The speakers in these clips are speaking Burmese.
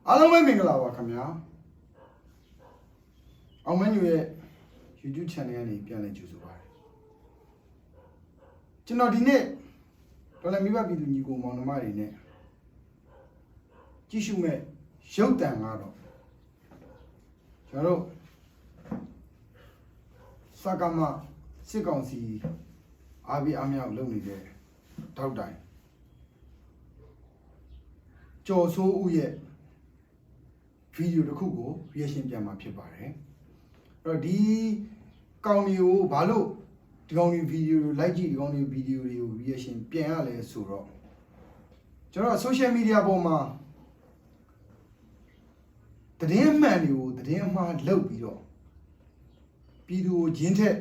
အားလုံးပဲမင်္ဂလာပါခင်ဗျာအောင်မင်းညရဲ့ YouTube channel ကနေပြန်လည်ကြိုဆိုပါရစေကျွန်တော်ဒီနေ့တော်လည်းမိဘပြည်သူညီကိုမောင်နှမတွေနဲ့ကြည့်ရှုမဲ့ရုပ်တံကတော့ကျွန်တော်တို့စကမစစ်ကောင်စီအားပေးအားမြောက်လုပ်နေတဲ့တောက်တိုင်ကျော်စိုးဦးရဲ့ဗီဒီယိုတစ်ခုကို reaction ပြန်มาဖြစ်ပါတယ်အဲ့တော့ဒီကောင်မျိုးကိုဘာလို့ဒီကောင်မျိုးဗီဒီယိုလိုက်ကြည့်ဒီကောင်မျိုးဗီဒီယိုတွေကို reaction ပြန်ရလဲဆိုတော့ကျွန်တော် social media ပေါ်မှာသတင်းမှန်တွေကိုသတင်းအမှားလုပ်ပြီးတော့ပြည်သူကိုဂျင်းထက်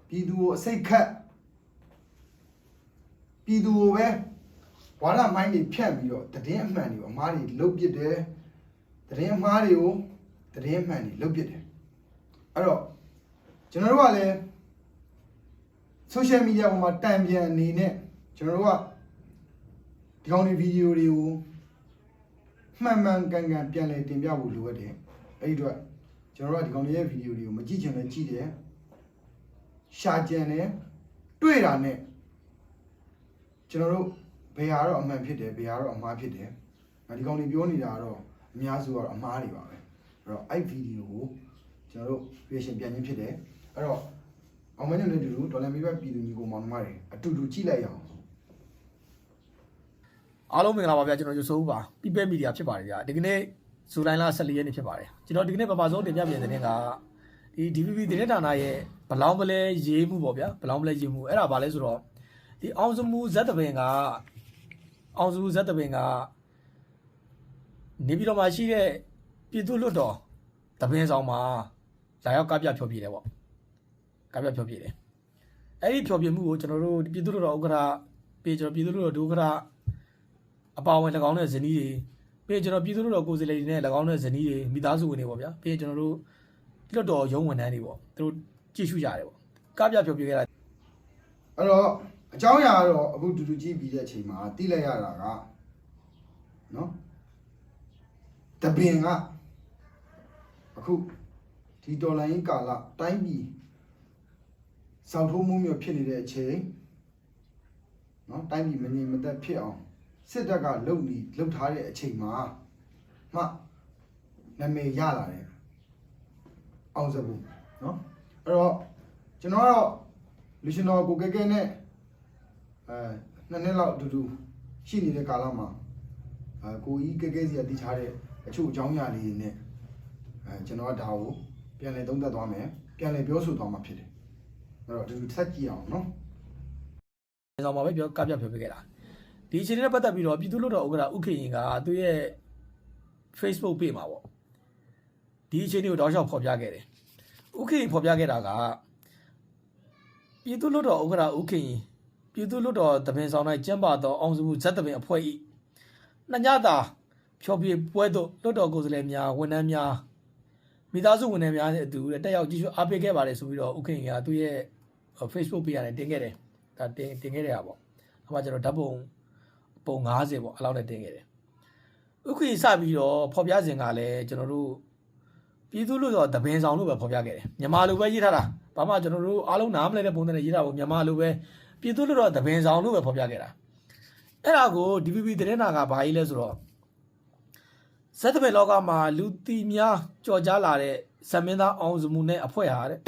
ပြည်သူကိုအစိတ်ခတ်ပြည်သူကိုပဲဝါဒမိုင်းတွေဖြတ်ပြီးတော့သတင်းအမှန်တွေကိုအမှားတွေလုပ်ပစ်တယ်သတင်းအမှားတွေကိုသတင်းအမှန်တွေလုပ်ပစ်တယ်အဲ့တော့ကျွန်တော်တို့ကလည်း social media ပေါ်မှာတံပြန်အနေနဲ့ကျွန်တော်တို့ကဒီကောင်တွေဗီဒီယိုတွေကိုမှန်မှန်ကန်ကန်ပြန်လည်တင်ပြဖို့လိုအပ်တယ်အဲ့ဒီတော့ကျွန်တော်တို့ကဒီကောင်တွေရဲ့ဗီဒီယိုတွေကိုမကြည့်ချင်လည်းကြည့်တယ်ရှာကြံတယ်တွေ့တာနဲ့ကျွန်တော်တို့ဘယ်ဟာတော့အမှန်ဖြစ်တယ်ဘယ်ဟာတော့အမှားဖြစ်တယ်ဒီကောင်တွေပြောနေတာတော့အများစုကတော့အမှားတွေပါပဲအဲ့တော့အဲ့ဗီဒီယိုကိုကျွန်တော်တို့ reaction ပြန်ခြင်းဖြစ်တယ်အဲ့တော့အောင်မင်းတို့လည်းတူဒေါ်လာမိဘပြည်သူညီကိုမောင်နှမတွေအတူတူကြည့်လိုက်ရအောင်အားလုံးမင်္ဂလာပါဗျာကျွန်တော်ယူဆိုးပါ People Media ဖြစ်ပါတယ်ဗျာဒီကနေ့ဇူလိုင်လ14ရက်နေ့ဖြစ်ပါတယ်ကျွန်တော်ဒီကနေ့ပထမဆုံးတင်ပြပြန်တဲ့နေ့ကဒီ DVB သတင်းဌာနရဲ့ဘလောင်းပလဲရေးမှုပေါ့ဗျာဘလောင်းပလဲရေးမှုအဲ့ဒါဘာလဲဆိုတော့ဒီအောင်စမှုဇက်တပင်ကနေပြည်တော်မှာရှိတဲ့ပြည်သူ့လွှတ်တော်တပင်ဆောင်မှာလာရောက်ကပြဖြောပြတယ်ပေါ့ကပြဖြောပြတယ်အဲ့ဒီဖြောပြမှုကိုကျွန်တော်တို့ပြည်သူ့လွှတ်တော်ဥက္ကဋ္ဌပြည်ကျွန်တော်ပြည်သူ့လွှတ်တော်ဒုဥက္ကဋ္ဌအပါဝင်၎င်းတဲ့ဇနီးတွေပြီးကျွန်တော်ပြည်သူ့လွှတ်တော်ကိုယ်စားလှယ်တွေနဲ့၎င်းတဲ့ဇနီးတွေမိသားစုဝင်တွေပေါ့ဗျာပြီးကျွန်တော်တို့လွှတ်တော်ရုံးဝန်ထမ်းတွေပေါ့သူတို့ကြည့်ရှုကြတယ်ပေါ့ကပြဖြောပြခဲ့တာအဲ့တော့အကြောင်းအရာကတော့အခုတူတူကြည့်ပြီးတဲ့အချိန်မှာသိလိုက်ရတာကနော်တပင်ကအခုဒီဒေါ်လာရင်းကာလတိုင်းပြည်စောင့်ထိုးမှုမျိုးဖြစ်နေတဲ့အချိန်နော်တိုင်းပြည်မငြိမ်မသက်ဖြစ်အောင်စစ်တပ်ကလှုပ်ထားတဲ့အချိန်မှာမှနာမည်ရလာတယ်အောင်စဘူးနော်အဲ့တော့ကျွန်တော်ကတော့လူရှင်တော်ကိုကဲကဲနဲ့နှစ်နှစ်လောက်အတူတူရှိနေတဲ့ကာလမှာကိုကြီးကဲကဲစီကတည်ထားတဲ့အချို့အကြောင်းအရာလေးတွေနဲ့ကျွန်တော်ကဒါကိုပြန်လည်သုံးသပ်သွားမယ်ပြန်လည်ပြောဆိုသွားမှာဖြစ်တယ်အဲ့တော့အတူတူဆက်ကြည့်အောင်နော်ဆောင်မှာပဲပြောကပြဖြောပြခဲ့တာဒီအချိန်နဲ့ပတ်သက်ပြီးတော့ပြည်သူ့လွှတ်တော်ဥက္ကဋ္ဌဥက္ကဋ္ဌကသူ့ရဲ့ Facebook page မှာပေါ့ဒီအချိန်ကိုတောက်လျှောက်ဖော်ပြခဲ့တယ်ဥက္ကဋ္ဌဖော်ပြခဲ့တာကပြည်သူ့လွှတ်တော်ဥက္ကဋ္ဌဥက္ကဋ္ဌပြည်သူ့လွှတ်တော်တပင်ဆောင်၌ကျင်းပသောအောင်စုမှုဇက်တပင်အဖွဲ့၏နှစ်ညတာဖြောပြပွဲသို့လွှတ်တော်ကိုယ်စားလှယ်များဝန်ထမ်းများမိသားစုဝန်ထမ်းများနဲ့အတူတက်ရောက်ကြည့်ရှုအားပေးခဲ့ပါတယ်ဆိုပြီးတော့ဥက္ကဋ္ဌကသူ့ရဲ့ Facebook page ကနေတင်ခဲ့တယ်ဒါတင်ခဲ့တဲ့ဟာပေါ့အမှကျွန်တော်ဓာတ်ပုံ50ပေါ့အလောက်နဲ့တင်ခဲ့တယ်ဥက္ကဋ္ဌစပြီးတော့ဖော်ပြစဉ်ကလည်းကျွန်တော်တို့ပြည်သူ့လွှတ်တော်တပင်ဆောင်လို့ပဲဖော်ပြခဲ့တယ်မြန်မာလိုပဲရေးထားတာဘာမှကျွန်တော်တို့အားလုံးနားမလည်တဲ့ပုံစံနဲ့ရေးထားဖို့မြန်မာလိုပဲပြည်သူ့လွှတ်တော်တပင်ဆောင်လို့ပဲဖော်ပြခဲ့တာအဲ့ဒါကို DVB သတင်းဌာနကဘာကြီးလဲဆိုတော့ဇက်တပင်လောကမှာလူတီများကြော်ကြားလာတဲ့ဇမင်းသားအောင်စမှုနဲ့အဖွဲ့ဟာတဲ့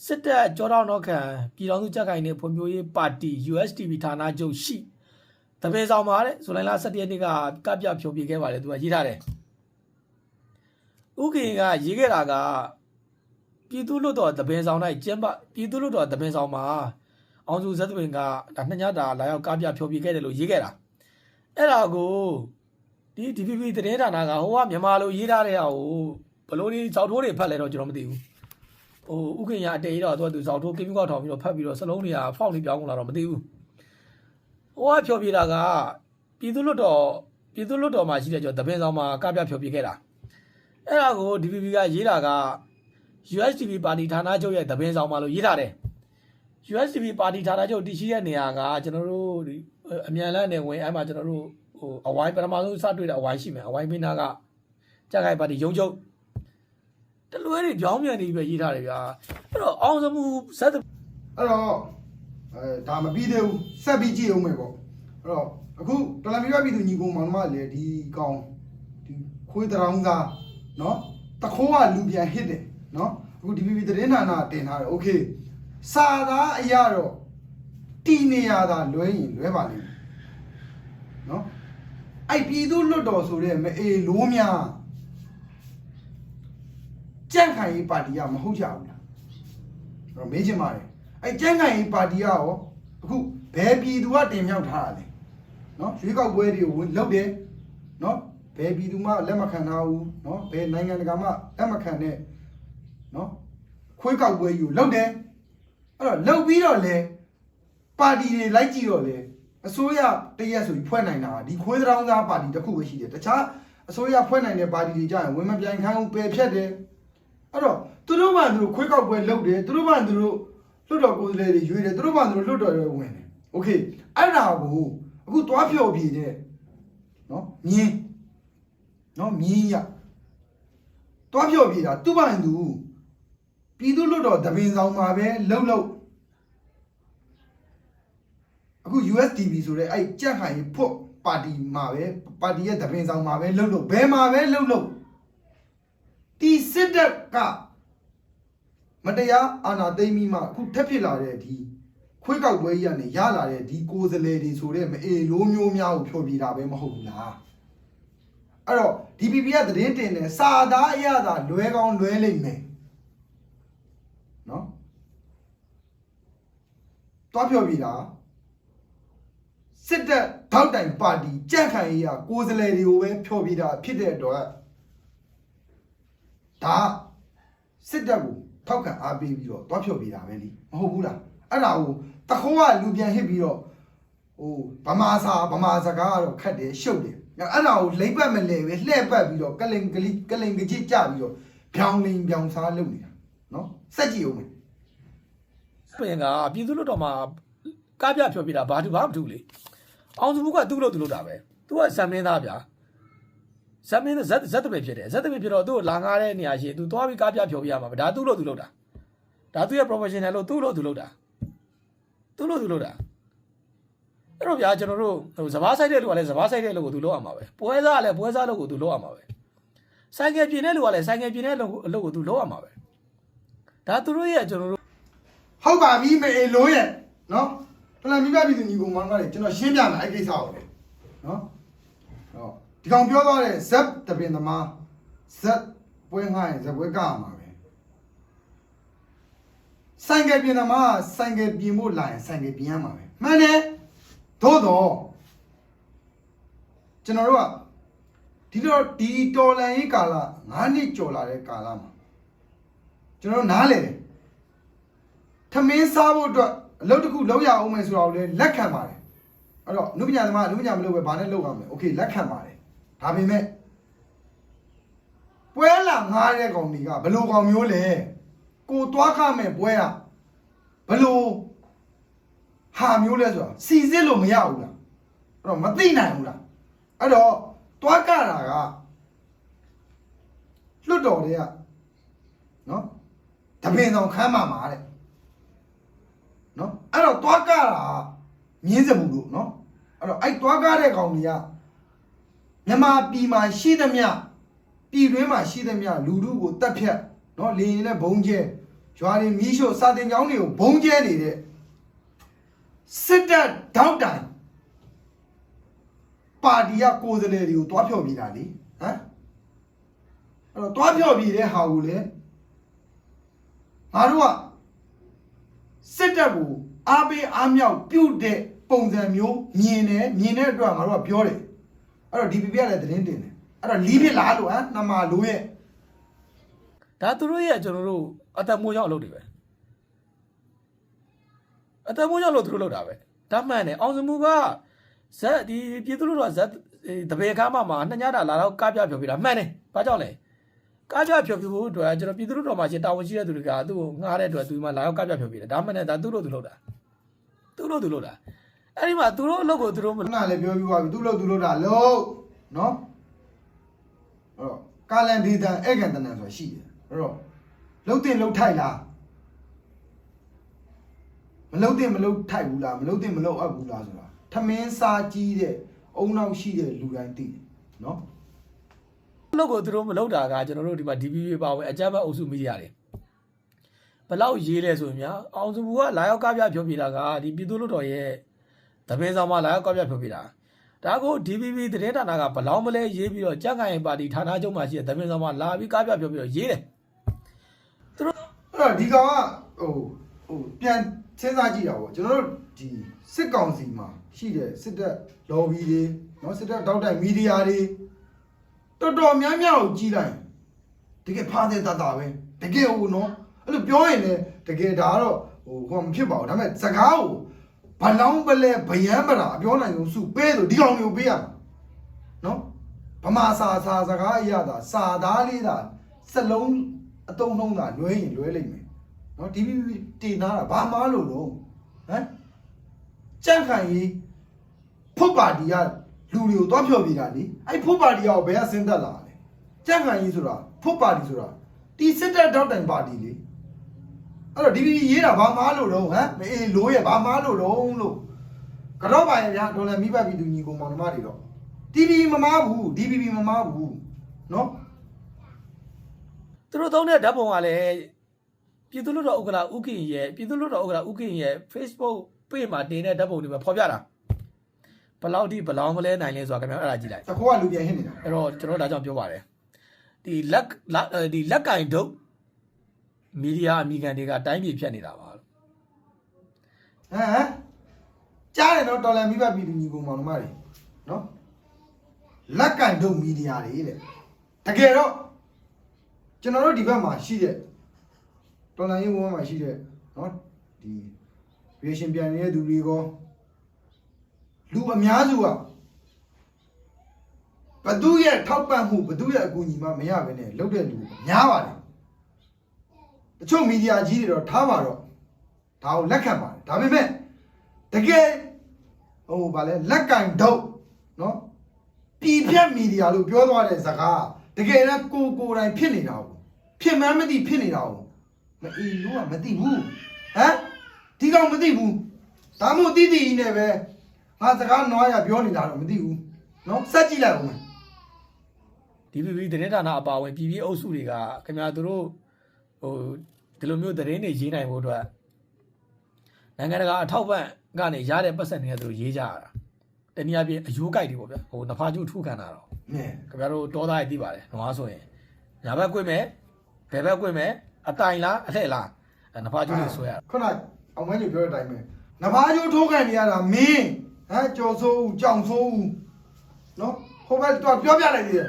စစ်တပ်ကြောတော်နောက်ခံပြည်တော်စုကြက်ကိုင်နဲ့ဖွံ့ဖြိုးရေးပါတီ USDP ဌာနချုပ်ရှိတပင်ဆောင်မှာတဲ့ဇူလိုင်လ17ရက်နေ့ကကပြဖြောပြခဲ့ပါတယ်သူကရေးထားတယ်ဥက္ကဋ္ဌကရေးခဲ့တာကပြည်သူ့လွှတ်တော်တပင်ဆောင်၌ကျင်းပပြည်သူ့လွှတ်တော်တပင်ဆောင်မှာအောင်စုဇက်တပင်ကဒါနှစ်ညတာလာရောက်ကပြဖြောပြခဲ့တယ်လို့ရေးခဲ့တာအဲ့ဒါကိုဒီ DVB သတင်းဌာနကဟိုကမြန်မာလိုရေးထားတဲ့ဟာကိုဘလို့ဒီစောက်ထိုးတွေဖတ်လဲတော့ကျွန်တော်မသိဘူးဟိုဥက္ကဋ္ဌအတေးတော့သူစောက်ထိုးကင်းကောက်ထောင်ပြီးတော့ဖတ်ပြီးတော့စလုံးတွေကဖောက်နေပြောင်းကုန်လာတော့မသိဘူးဟိုကဖြောပြတာကပြည်သူ့လွှတ်တော်မှာရှိတဲ့ကျော်တပင်ဆောင်မှာကပြဖြောပြခဲ့တာအဲ့ဒါကို DVB ကရေးတာက USDP ပါတီဌာနချုပ်ရဲ့တပင်ဆောင်မှာလို့ရေးထားတယ် USDP ပါတီဌာနချုပ်တည်ရှိတဲ့နေရာကကျွန်တော်တို့အမြန်လန်းနေဝင်အဲ့မှာကျွန်တော်တို့ဟိုအဝိုင်းပထမဆုံးစတွေ့တဲ့အဝိုင်းရှိမယ်အဝိုင်းပင်နာက ကြက်ခိုင်ပါတီရုံချုပ်တလွဲတွေကြောင်းမြန်နေပြီရေးထားတယ်ဗျာအဲ့တော့အောင်စမှုဇက် အဲ့တော့ဒါမပြီးသေးဘူးဆက်ပြီးကြည့်အောင်မယ်ပေါ့အဲ့တော့အခုတလမီရပြည်သူညီကောင်မောင်နှမလည်းဒီကောင်ဒီခွေးတောင်သားနော်တခိုးကလူပြန်ဟစ်တယ်နော်အခု DPP သတင်းဌာနတင်ထားတယ်โอเคစာသားအရာတော့တီနေရတာလွဲရင်လွဲပါလိမ့်မယ်နော်အဲ့ပြည်သူလွတ်တော်ဆိုတဲ့မအေလိုးများကြန့်ခိုင်ရေးပါတီကမဟုတ်ကြဘူးလားအဲ့တော့မေးချင်ပါတယ်အဲ့ကြန့်ခိုင်ရေးပါတီကရောအခုဘယ်ပြည်သူကတင်မြှောက်ထားတာလဲနော်ရွေးကောက်ပွဲတွေကိုလုပ်တယ်နော်ဘယ်ပြည်သူမှလက်မခံထားဘူးနော်ဘယ်နိုင်ငံတကာမှလက်မခံတဲ့နော်ခွေးကောက်ပွဲယူလုပ်တယ်အဲ့တော့လုပ်ပြီးတော့လေပါတီတွေလိုက်ကြည့်တော့လေအစိုးရတရက်ဆိုပြီးဖွဲ့နိုင်တာဒီခွေးတောင်သားပါတီတစ်ခုပဲရှိတယ်တခြားအစိုးရဖွဲ့နိုင်တဲ့ပါတီတွေကြရင်ဝင်မပြိုင်ခိုင်းဘူးပယ်ဖြတ်တယ်အဲ့တော့သူတို့မှသူတို့ခွေးကောက်ပွဲလုပ်တယ်သူတို့မှသူတို့လွတ်တော်ကိုယ်စားလှယ်တွေရွေးတယ်သူတို့မှသူတို့လွတ်တော်တွေဝင်တယ်โอเคအဲ့ဒါကိုအခုတွားဖြော်ပြတဲ့နော်မြင်းနော်မြင်းရတွားဖြော်ပြတာသူ့ဘာန်သူပြည်သူလွတ်တော်တပင်ဆောင်မှာပဲလှုပ်အခု USDP ဆိုတဲ့အဲ့ကြက်ခိုင်ဖို့ပါတီမှာပဲပါတီရဲ့တပင်ဆောင်မှာပဲလှုပ်ဘယ်မှာပဲလှုပ်ဒီစစ်တပ်ကမတရားအာဏာသိမ်းပြီးမှအခုထပ်ဖြစ်လာတဲ့ဒီခွေးကောက်ပွဲကြီးကနေရလာတဲ့ဒီကိုယ်စလဲတွေဆိုတဲ့မအေလိုးမျိုးများကိုဖြောပြတာပဲမဟုတ်ဘူးလားအဲ့တော့ DPP ကသတင်းတင်တယ်စာသားအရသာလွဲကောင်းလွဲလိမ့်မယ်နော်တွားဖြောပြတာစစ်တပ်ထောက်တိုင်ပါတီကြန့်ခိုင်ရေးကကိုယ်စလဲတွေကိုပဲဖြောပြတာဖြစ်တဲ့အတွက်ဒါစစ်တပ်ကိုထောက်ခံအားပေးပြီးတော့တွားဖြောပြတာပဲလीမဟုတ်ဘူးလားအဲ့ဒါကိုတခိုးကလူပြန်ဟစ်ပြီးတော့ဟိုဗမာစကားကတော့ခတ်တယ်ရှုပ်တယ်အဲ့ဒါကိုလိမ့်ပတ်မလဲပဲလှဲ့ပတ်ပြီးတော့ကလိန်ကကြီးကြပြီးတော့ဖြောင်းလင်းဖြောင်းစားလုပ်နေတာနော်စက်ကြည့်အောင်မယ်ပြင်ကပြည်သူ့လွတ်တော်မှာကားပြဖြောပြတာဘာမတူလေအောင်စမှုကသူ့လို့တာပဲသူကဇံမင်းသားဗျာဇံမင်းဇက်တပည့်ဖြစ်တယ်ဇက်တပည့်ဖြစ်တော့သူ့လာငားတဲ့နေရာရှိသူသွားပြီးကားပြဖြောပြရမှာဒါသူ့လို့တာဒါသူ့ရဲ့ professional လို့သူ့လို့တာအဲ့တော့ဗျာကျွန်တော်တို့ဟိုစဘာဆိုင်တဲ့လူကလည်းစဘာဆိုင်တဲ့လူကိုသူလုပ်ရမှာပဲပွဲစားကလည်းပွဲစားလုပ်ကိုသူလုပ်ရမှာပဲဆိုင်ကယ်ပြင်းတဲ့လူကလည်းဆိုင်ကယ်ပြင်းတဲ့အလုပ်ကိုသူလုပ်ရမှာပဲဒါသူတို့ရဲ့ကျွန်တော်တို့ဟုတ်ပါပြီမေလိုးရဲ့နော်တလန်မိဘပြည်သူညီကောင်မောင်ကလည်းကျွန်တော်ရှင်းပြမယ်အဲ့ကိစ္စကိုလေနော်ဟောဒီကောင်ပြောသွားတဲ့ဇက်တပင်သမားဇက်ပွဲငှားရင်ဇက်ပွဲကရမှာပဲဆိုင်ကယ်ပြင်သမားဆိုင်ကယ်ပြင်ဖို့လာရင်ဆိုင်ကယ်ပြင်ရမှာပဲမှန်တယ်သို့တော့ကျွန်တော်တို့ကဒီတော်လန်ရေးကာလ9နှစ်ကျော်လာတဲ့ကာလမှာကျွန်တော်တို့နားလေတယ်ထမင်းစားဖို့အတွက်အလုပ်တစ်ခုလုပ်ရအောင်မယ်ဆိုတာကိုလည်းလက်ခံပါတယ်အဲ့တော့နုပညာသမားနုပညာမလုပ်ပဲဘာနဲ့လုပ်ရမလဲโอเคလက်ခံပါတယ်ဒါပေမဲ့ပွဲလာငားတဲ့ကောင်တွေကဘယ်လိုကောင်မျိုးလဲကိုသွားခမဲ့ပွဲကဘယ်လိုဟာမျိုးလဲဆိုတာစီစစ်လို့မရဘူးလားအဲ့တော့မသိနိုင်ဘူးလားအဲ့တော့သွားကတာကလွတ်တော်တွေကနော်တပင်ဆောင်ခမ်းမှာတဲ့နော်အဲ့တော့သွားကတာမြင်းစမှုလို့နော်အဲ့တော့အဲ့သွားကတဲ့ကောင်တွေကမြန်မာပြည်မှာရှိသမျှပြည်တွင်းမှာရှိသမျှလူထုကိုတတ်ဖြတ်နော်လေရင်နဲ့ဘုံကျဲရွာတွေမီးရှို့စာတင်ကျောင်းတွေကိုဘုံကျဲနေတဲ့စစ်တပ်တောက်တိုင်ပါတီကကိုယ်စားလှယ်တွေကိုတွားဖြော်ပြတာလေဟမ်အဲ့တော့တွားဖြော်ပြတဲ့ဟာကိုလေငါတို့ကစစ်တပ်ကိုအားပေးအားမြောက်ပြုတ်တဲ့ပုံစံမျိုးမြင်တဲ့အတွက်ငါတို့ကပြောတယ်အဲ့တော့ DPP ကလည်းသတင်းတင်တယ်အဲ့တော့လီးဖြစ်လားလို့ဟမ်နှမလို့ရဲ့ဒါသူတို့ရဲ့ကျွန်တော်တို့အသက်မွေးကြောင်းအလုပ်တွေပဲအသက်မွေးကြောင်းလို့သူတို့လုပ်တာပဲဒါမှန်တယ်အောင်စမှုကဇက်ဒီပြည်သူတို့ကဇက်တပည့်ကားမှာနှစ်ညတာလာတော့ကားပြဖြောပြတာမှန်တယ်ဘာကြောင့်လဲကားပြဖြောပြဖို့အတွက်ကျွန်တော်ပြည်သူတို့တော်မှာရှင်တာဝန်ရှိတဲ့သူတွေကသူ့ကိုငှားတဲ့အတွက်သူမှလာတော့ကားပြဖြောပြတယ်ဒါမှန်တယ်ဒါသူတို့လုပ်တာအဲ့ဒီမှာသူတို့အလုပ်ကိုသူတို့မနာလည်းပြောပြီးပါပြီသူလုပ်တာလို့နော်အဲ့တော့ ကာလန်ဒေသဧကန်တနန်ဆိုတာရှိတယ်အဲ့တော့လှုပ်တင်လှုပ်ထိုက်လားမလှုပ်တင်မလှုပ်ထိုက်ဘူးလားမလှုပ်တင်မလှုပ်အပ်ဘူးလားဆိုတာထမင်းစားကြီးတဲ့အုံနောက်ရှိတဲ့လူတိုင်းသိတယ်နော် လို့ကိုသူတို့မလုပ်တာကကျွန်တော်တို့ဒီမှာ DPP ပါဝင်အကြမ်းဖက်အုပ်စုမိရတယ်ဘလောက်ရေးလဲဆိုရင်များအောင်စုကလာရောက်ကားပြဖြောပြတာကဒီပြည်သူ့လွှတ်တော်ရဲ့တပင်းဆောင်မှာလာရောက်ကားပြဖြောပြတာဒါကို DPP သတင်းဌာနကဘလောက်မလဲရေးပြီးတော့ကြက်ကိုင်ပါတီဌာနချုပ်မှာရှိတဲ့တပင်းဆောင်မှာလာပြီးကားပြဖြောပြီးတော့ရေးတယ်သူတို့အဲ့တော့ဒီကောင်ကဟိုပြန်စဉ်းစားကြည့်တာပေါ့ကျွန်တော်တို့ဒီစစ်ကောင်စီမှာရှိတဲ့စစ်တပ် lobby တွေနော်စစ်တပ်တောက်တိုင်မီဒီယာတွေတော်တော်များများကိုကြီးလိုက်တကယ်ဖားတဲ့တတာပဲတကယ်ဟိုနော်အဲ့လိုပြောရင်လည်းတကယ်ဒါကတော့ဟိုမဖြစ်ပါဘူးဒါပေမဲ့စကားကိုဘလောင်းပလဲဗယမ်းပရာပြောနိုင်လို့စုပေးဆိုဒီကောင်မျိုးပေးရမှာနော်ဗမာစာစကားအရသာစာသားလေးသာစလုံးအတုံးလုံးသာလွဲရင်လွဲလိမ့်မယ်နော်ဒီတင်နာတာဘာမှလို့လို့ဟမ်ကြန့်ခိုင်ကြီးဖုတ်ပါတီကလူတွေကိုတွားဖြောပြတာလေအဲ့ဖုတ်ပါတီကဘယ်ကဆင်းသက်လာလဲကြန့်ခိုင်ကြီးဆိုတာဖုတ်ပါတီဆိုတာဒီစစ်တပ်တောက်တိုင်ပါတီလေအဲ့တော့ဒီရေးတာဘာမှလို့တော့ဟမ်မအေးလိုးရဘာမှလို့တော့လို့ကတော့ပါရဲ့ဗျာဒေါ်လာမိဘပြည်သူညီကောင်မောင်နှမတွေတော့ DPP မမားဘူး DPP မမားဘူးနော် သူတို့သုံးတဲ့ဓာတ်ပုံကလည်းပြည်သူ့လွှတ်တော်ဥက္ကဋ္ဌဦးခင်ရဲ့ပြည်သူ့လွှတ်တော်ဥက္ကဋ္ဌဦးခင်ရဲ့ Facebook page မှာတင်တဲ့ဓာတ်ပုံတွေပဲဖော်ပြတာဘလောက်ဒီဘလောင်းမလဲနိုင်လဲဆိုတာခင်ဗျာအဲ့ဒါကြည့်လိုက်တခိုးကလူပြန်ဟစ်နေတာအဲ့တော့ကျွန်တော်ဒါကြောင့်ပြောပါတယ်ဒီလက်ကင်ဒုတ်မီဒီယာအမိခံတွေကတိုင်းပြည်ဖြတ်နေတာပါဟမ်ကြားတယ်နော်တော်လန်မိဘပြည်သူညီကောင်မောင်နှမတွေနော်လက်ကင်ဒုတ်မီဒီယာတွေတဲ့တကယ်တော့ကျွန်တော်တို့ဒီဘက်မှာရှိတဲ့တော်လန်ရေးဝန်းမှာရှိတဲ့နော်ဒီ reaction ပြန်နေတဲ့သူတွေကောလူအများစုကဘသူရဲ့ထောက်ပံ့မှုဘသူရဲ့အကူအညီမှမရဘဲနဲ့လုပ်တဲ့လူများပါတယ်တချို့မီဒီယာကြီးတွေတော့ထားပါတော့ဒါကိုလက်ခံပါတယ်ဒါပေမဲ့တကယ်ဟိုဗာလဲလက်ကင်ဒုတ်နော်ပြည်ဖြတ်မီဒီယာလို့ပြောသွားတဲ့စကားတကယ်တော့ကိုယ်တိုင်ဖြစ်နေတာဘူးဖြစ်မှန်းမသိဖြစ်နေတာဘူးမအီလို့ကမသိဘူးဟမ်ဒီကောင်မသိဘူးဒါမှမဟုတ်တိတိကြီးနဲ့ပဲငါစကားနွားရပြောနေတာတော့မသိဘူးနော်စက်ကြည့်လိုက်အောင် DPP သတင်းဌာနအပါအဝင်ပြည်ပြည်အုပ်စုတွေကခင်ဗျာသူတို့ဟိုဒီလိုမျိုးသတင်းတွေရေးနိုင်ဖို့အတွက်နိုင်ငံတကာအထောက်ပံ့ကနေရတဲ့ပတ်စံတွေနဲ့သူတို့ရေးကြရတာတနည်းအားဖြင့်အယိုးကြိုက်တွေပေါ့ဗျာဟိုနဖာကျုထုခံတာတော့ခင်ဗျားတို့တောသားတွေသိပါတယ်နွားဆိုရင်ညာဘက်ကွင်းမယ်ဘယ်ဘက်ကွင်းမယ်အတိုင်လားအလှဲ့လားနဖာကျုတွေဆွဲရခုနအောင်မကြီးပြောတဲ့အတိုင်းပဲနဖာကျုထိုးခံနေရတာမင်းဟမ်ကြော်ဆိုးဦးကြောင်ဆိုးဦးနော်ဟိုဘက်တော့ပြောပြလိုက်သေးတယ်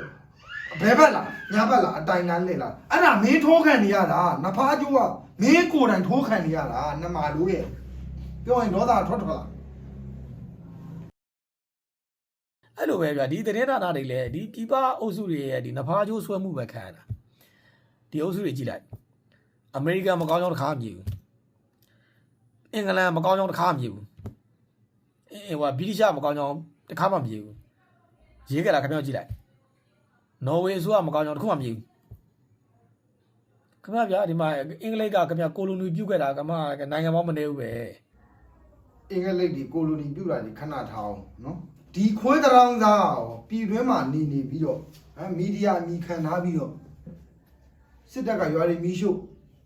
ဘယ်ဘက်လားညာဘက်လားအတိုင်လားလှဲ့လားအဲ့ဒါမင်းထိုးခံနေရတာနဖာကျုကမင်းကိုယ်တိုင်ထိုးခံနေရတာနမလို့ရဲ့ပြောရင်ဒေါသထွက်လာအဲ့လိုပဲဗျာဒီသတင်းဌာနတွေလည်းဒီပြည်ပအုပ်စုတွေရဲ့ဒီနဖာကျိုးဆွဲမှုပဲခံရတာဒီအုပ်စုတွေကြည့်လိုက်အမေရိကန်မကောင်းကြောင်းတစ်ခါမမြည်ဘူးအင်္ဂလန်မကောင်းကြောင်းတစ်ခါမမြည်ဘူးဟိုဗြိတိရှမကောင်းကြောင်းတစ်ခါမှမမြည်ဘူးရေးကြတာခင်ဗျားကြည့်လိုက်နော်ဝေဆိုကမကောင်းကြောင်းတစ်ခုမှမမြည်ဘူးခင်ဗျားဗျာဒီမှာအင်္ဂလိပ်ကခင်ဗျားကိုလိုနီပြုတ်ခဲ့တာကမှနိုင်ငံပေါင်းမနေဘူးပဲအင်္ဂလိပ်ဒီကိုလိုနီပြုတ်တာဒီခဏထားအောင်နော်ဒီခွေးတောင်သားပြည်တွင်းမှာနေပြီးတော့မီဒီယာအမိခံထားပြီးတော့စစ်တပ်ကရွာတွေမီးရှို့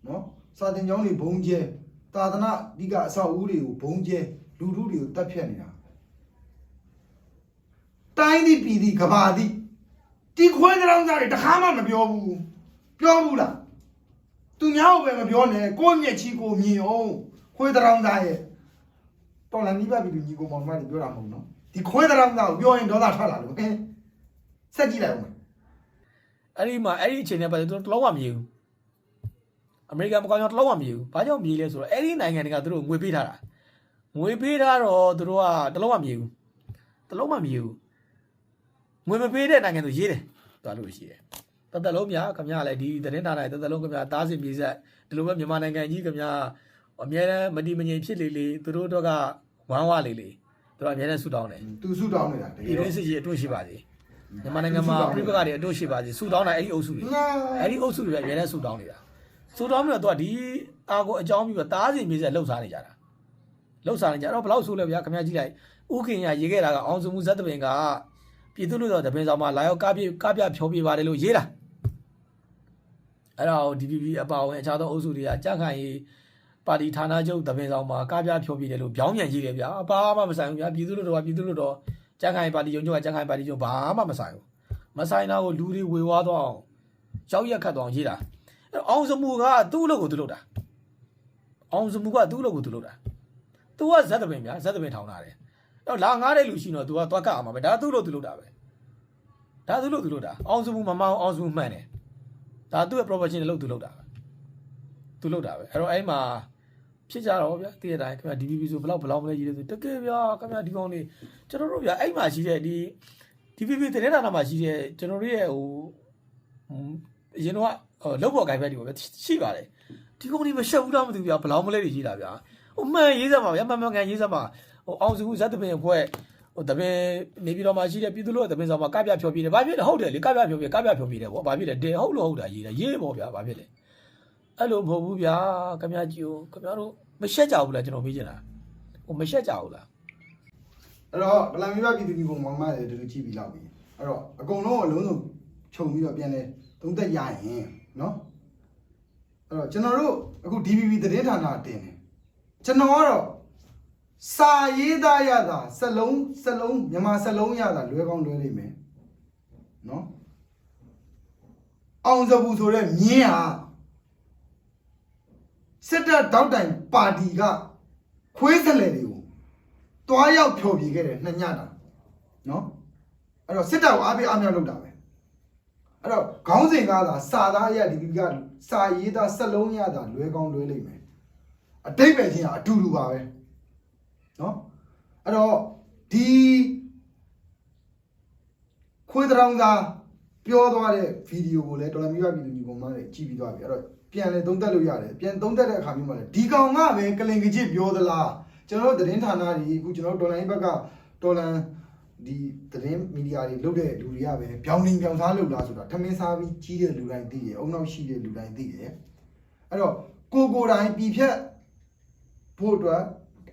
နော်စာတင်ကျောင်းတွေဘုံကျဲသာသနာဒီကအဆောက်အဦတွေကိုဘုံကျဲလူထုတွေကိုတတ်ဖြတ်နေတာတိုင်းဒီပြည်ဒီကဘာဒီဒီခွေးတောင်သားတွေတခါမှမပြောဘူးပြောဘူးလားသူများကိုပဲမပြောနဲ့ကိုယ့်မျက်ချီကိုမြင်အောင်ခွေးတောင်သားရဲ့တော်လည်းနိဗ္ဗာန်ပြည်သူညီကိုမောင်မတွေပြောတာမဟုတ်နော်ဒီခွေးတောင်သားကိုပြောရင်ဒေါသထွက်လာလို့ဆက်ကြည့်လိုက်အောင်အဲ့ဒီမှာအဲ့ဒီအချိန်နဲ့ပတ်သက်သူတို့လုံးဝမမြည်ဘူးအမေရိကန်မကောင်းကြောင်းလုံးဝမမြည်ဘူးဘာကြောင့်မြည်လဲဆိုတော့အဲ့ဒီနိုင်ငံတွေကသူတို့ငွေပေးထားတာငွေပေးထားတော့သူတို့ကတလုံးဝမမြည်ဘူးတလုံးမမြည်ဘူးငွေမပေးတဲ့နိုင်ငံဆိုရေးတယ်သွားလို့ရှိတယ်တသက်လုံးများခင်ဗျားလည်းဒီသတင်းဌာနတသက်လုံးခင်ဗျားတားစီမြေဆက်ဒီလိုပဲမြန်မာနိုင်ငံကြီးခင်ဗျားအများနဲ့မတီမငြိမ်ဖြစ်လေလေသူတို့တော့ကဝမ်းဝလေလေသူတို့အများနဲ့ဆူတောင်းတယ်သူဆူတောင်းနေတာဒီလိုစစ်ကြီးအတွင်းရှိပါသေး မြန်မာနိုင်ငံမှာပြိပကတွေအတို့ရှိပါစီဆူတောင်းတာအဲ့ဒီအုပ်စုတွေအဲ့ဒီအုပ်စုတွေပဲအများနဲ့ဆူတောင်းနေတာဆူတောင်းပြီးတော့သူကဒီအာကိုအကြောင်းပြီးတော့တားစီမြေဆက်လှုပ်ရှားနေကြတာလှုပ်ရှားနေကြတော့ဘယ်လောက်ဆိုးလဲဗျာခင်ဗျားကြည့်လိုက်ဥခင်ရရေးခဲ့တာကအောင်စုံမှုဇက်တပင်ကပြည်သူ့လူတော်တပင်ဆောင်မှာလာရောက်ကားပြဖြောပြပါတယ်လို့ရေးတာအဲ့ဒါကို DPP အပါဝင်အခြားသောအုပ်စုတွေကကြက်ခိုင်ရေးပါတီဌာနချုပ်တပင်ဆောင်မှာကားပြဖြောပြတယ်လို့ပြောင်းပြန်ရေးတယ်ဗျာဘာမှမဆိုင်ဘူးဗျာပြည်သူ့လူတော်ကပြည်သူ့လူတော်ကြက်ခိုင်ပါတီရုံးချုပ်ကကြက်ခိုင်ပါတီချုပ်ဘာမှမဆိုင်ဘူးမဆိုင်တာကိုလူတွေဝေဝါးသွားအောင်ရောက်ရက်ခတ်သွားအောင်ရေးတာအောင်စမှုကသူ့အလုပ်ကိုသူလုပ်တာအောင်စမှုကသူ့အလုပ်ကိုသူလုပ်တာသူကဇက်တပင်ဗျာဇက်တပင်ထောင်တာတယ်တော့လာငားတဲ့လူရှိတော့သူကသွားကအောင်ပါပဲဒါသူ့လို့သူလုပ်တာပဲဒါသူ့လို့သူလုပ်တာအောင်စမှုမမောင်းအောင်စမှုမှန်တယ်ဒါသူ့ရဲ့ professional လို့သူလုပ်တာပဲသူလုပ်တာပဲအဲ့တော့အဲ့မှာဖြစ်ကြတော့ဗျာတည့်ရတိုင်းခင်ဗျာ DPP ဆိုဘယ်လောက်မလဲရေးတယ်ဆိုတကယ်ဗျာခင်ဗျာဒီကောင်လေးကျွန်တော်တို့ဗျာအဲ့မှာရှိတဲ့ဒီ DPP တရေဌာနမှာရှိတဲ့ကျွန်တော်တို့ရဲ့ဟိုအရင်တော့လောက်ပေါ်ကိုင်ဘက်တွေပေါ့ဗျာရှိပါတယ်ဒီကောင်လေးမရှက်ဘူးလားမသိဘူးဗျာဘယ်လောက်မလဲရေးတာဗျာဟိုမှန်ရေးစမ်းပါဗျာမှန်ကန်ရေးစမ်းပါဟိုအောင်စုဇက်တပင်အဖွဲ့ဟိုတပင်နေပြည်တော်မှာရှိတဲ့ပြည်သူ့လူတပင်ဆောင်မှာကပြဖြောပြတယ်ဘာဖြစ်လဲဟုတ်တယ်လေကပြဖြောပြတယ်ပေါ့ဘာဖြစ်လဲတယ်ဟုတ်လို့ဟုတ်တာရေးတယ်ရေးပေါ့ဗျာဘာဖြစ်လဲအဲ့လိုမဟုတ်ဘူးဗျာခင်ဗျာကြည့်ဦးခင်ဗျားတို့မရှက်ကြဘူးလားကျွန်တော်မေးချင်တာဟိုမရှက်ကြဘူးလားအဲ့တော့ဗလာမီဘပြည်သူပြည်ပုံမောင်မတွေတူကြည့်ပြီးလောက်ပြီအဲ့တော့အကုန်လုံးအလုံးစုံခြုံပြီးတော့ပြန်လဲသုံးသက်ရရင်နော်အဲ့တော့ကျွန်တော်တို့အခု DPP သတင်းဌာနတင်တယ်ကျွန်တော်ကတော့စာရေးသားရတာစလုံးမြန်မာစလုံးရတာလွဲကောင်းလွဲလိမ့်မယ်နော်အောင်စပူဆိုတဲ့မြင်းဟာစစ်တပ်တောက်တိုင်ပါတီကခွေးစလဲတွေကိုတွားရောက်ဖြော်ပြခဲ့တယ်နှစ်ညတာနော်အဲ့တော့စစ်တပ်ကိုအားပေးအားမြောက်လုပ်တာပဲအဲ့တော့ခေါင်းစဉ်ကားသာစာသားရဒီကစာရေးသားစလုံးရတာလွဲကောင်းလွဲလိမ့်မယ်အတိတ်ပဲချင်းအတူတူပါပဲနော်အဲ့တော့ဒီခွေးတောင်သာပြောသွားတဲ့ဗီဒီယိုကိုလည်းဒေါ်လာမီဘပြည်သူညီကောင်မတွေကြည့်ပြီးသွားပြီအဲ့တော့ပြန်လဲသုံးသပ်လို့ရတယ်ပြန်သုံးသပ်တဲ့အခါမျိုးမှာလည်းဒီကောင်ကပဲကလင်ကကြစ်ပြောသလားကျွန်တော်တို့သတင်းဌာနတွေအခုကျွန်တော်တို့ဒေါ်လာဘက်ကဒေါ်လာဒီသတင်းမီဒီယာတွေလုပ်တဲ့လူတွေကပဲပြောင်းနေပြောင်းစားလုပ်လားဆိုတာထမင်းစားပြီးကြီးတဲ့လူတိုင်းသိတယ်အုံနောက်ရှိတဲ့လူတိုင်းသိတယ်အဲ့တော့ကိုတိုင်းပြည်ဖြတ်ဖို့အတွက်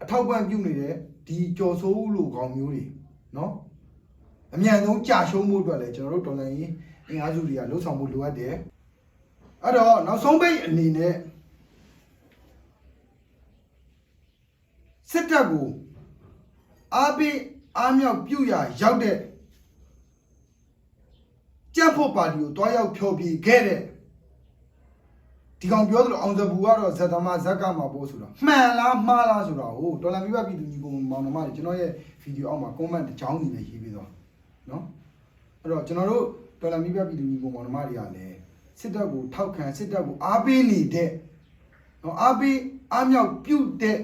အထောက်ပံ့ပြုနေတဲ့ဒီကြော်ဆိုးလိုကောင်မျိုးတွေနော်အမြန်ဆုံးကြာရှုံးမှုအတွက်လည်းကျွန်တော်တို့ဒေါ်လာရင်းအင်အားစုတွေကလှုပ်ဆောင်မှုလိုအပ်တယ်အဲ့တော့နောက်ဆုံးပိတ်အနေနဲ့စစ်တပ်ကိုအားပေးအားမြောက်ပြုရရောက်တဲ့ကြက်ဖို့ပါတီကိုတွားရောက်ဖြောပြခဲ့တဲ့ဒီကောင်ပြောသလိုအောင်စပူကတော့ဇက်သမားဇက်ကမှာပို့ဆိုတော့မှန်လားမှားလားဆိုတော့ဟိုဒေါ်လာမိဘပြည်သူညီကောင်မောင်နှမတွေကျွန်တော်ရဲ့ဗီဒီယိုအောက်မှာ comment တစ်ချောင်းစီနဲ့ရေးပြီးတော့နော်အဲ့တော့ကျွန်တော်တို့ဒေါ်လာမိဘပြည်သူညီကောင်မောင်နှမတွေကလည်းစစ်တပ်ကိုထောက်ခံစစ်တပ်ကိုအားပေးနေတဲ့နော်အားပေးအားမြောက်ပြုတဲ့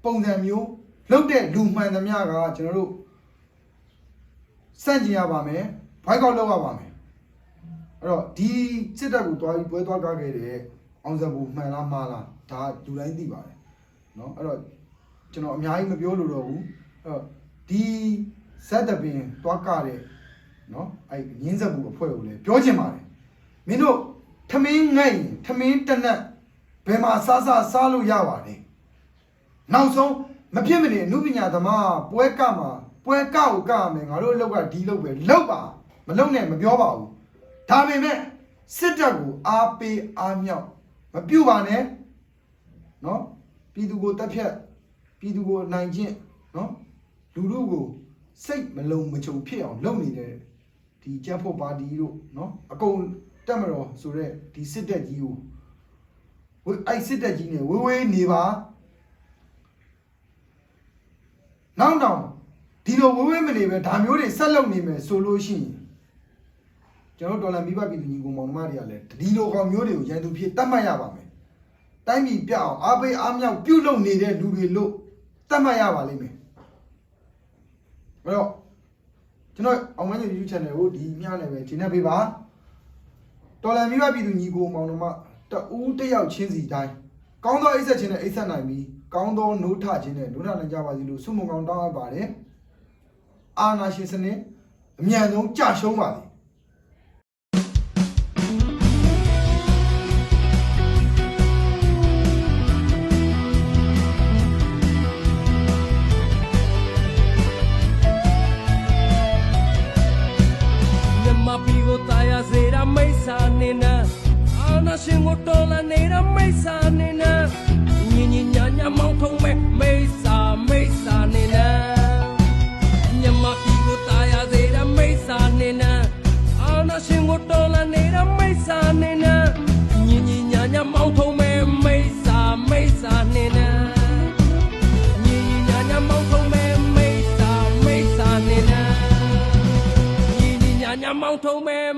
ပုံစံမျိုးလုပ်တဲ့လူမှန်သမျှကကျွန်တော်တို့စန့်ကျင်ရပါမယ်ဘိုက်ကောက်လုပ်ရပါမယ်အဲ့တော့ဒီစစ်တပ်ကိုတွားပြီးပွဲသွားကားခဲ့တဲ့အောင်စပူမှန်လားမှားလားဒါလူတိုင်းသိပါတယ်เนาะအဲ့တော့ကျွန်တော်အများကြီးမပြောလို့တော့ဘူးအဲ့တော့ဒီဇက်တပင်တွားကားတဲ့เนาะအဲ့ငင်းစပူအဖွဲ့ကိုလည်းပြောချင်ပါတယ်မင်းတို့ထမင်းငိုက်ရင်ထမင်းတနက်ဘယ်မှာစားလို့ရပါတယ်နောက်ဆုံးမဖြစ်မနေအမှုပညာသမားပွဲကမှာပွဲကောက်ကမယ်ငါတို့အလောက်ကဒီလောက်ပဲလောက်ပါမလုံနဲ့မပြောပါဘူးဒါပေမဲ့စစ်တပ်ကိုအားပေးအားမြောက်မပြုတ်ပါနဲ့နော်ပြည်သူကိုတက်ဖြတ်ပြည်သူကိုနိုင်ကျင့်နော်လူလူကိုစိတ်မလုံမချုံဖြစ်အောင်လုပ်နေတဲ့ဒီကြက်ဖို့ပါတီတို့နော်အကုန်တက်မတော်ဆိုတဲ့ဒီစစ်တပ်ကြီးကိုအဲ့စစ်တပ်ကြီးနဲ့ဝေးနေပါနောက်ဒီလိုဝေးမနေပဲဒါမျိုးတွေဆက်လုပ်နေမယ်ဆိုလို့ရှိရင်ကျွန်တော်ဒေါ်လာမိဘပြည်သူညီကောင်မောင်နှမတွေကလည်းဒီလိုကောင်မျိုးတွေကိုရန်သူဖြစ်တတ်မှတ်ရပါမယ်တိုင်းပြည်ပြအောင်အားပေးအားမြောက်ပြုလုပ်နေတဲ့လူတွေလို့တတ်မှတ်ရပါလိမ့်မယ်အဲ့တော့ကျွန်တော်အောင်မင်းရဲ့ YouTube channel ကိုဒီမျှနဲ့ပဲချိန်နေပေးပါဒေါ်လာမိဘပြည်သူညီကောင်မောင်နှမတဦးတယောက်ချင်းစီတိုင်းကောင်းသောအိပ်ဆက်ခြင်းနဲ့အိပ်ဆက်နိုင်ပြီးကောင်းသောနိုးထခြင်းနဲ့နိုးထနိုင်ကြပါစေလို့ဆုမွန်ကောင်းတောင်းအပ်ပါတယ်အာနာရှင်စနစ် အမြန်ဆုံးကြာရှုံးပါလေမြန်မာပြည်ကိုတာယာစေတာမိတ်ဆာနေနာအာနာရှင်ကိုတော်လာနေတာမိတ်ဆာနေနာညီညီညာညာမောင်းထုံးမဲ့မိတ်ဆာနေနာမြန်မာပြည်ကိုတာယာစေတာမိတ်ဆာနေနာအာနာရှင်ကိုတော်လာနေတာမိတ်ဆာနေနာညီညီညာညာမောင်းထုံးမဲ့မိတ်ဆာနေနာညီညီညာညာမောင်းထုံးမဲ့မိတ်ဆာနေနာညီညီညာညာမောင်းထုံးမဲ့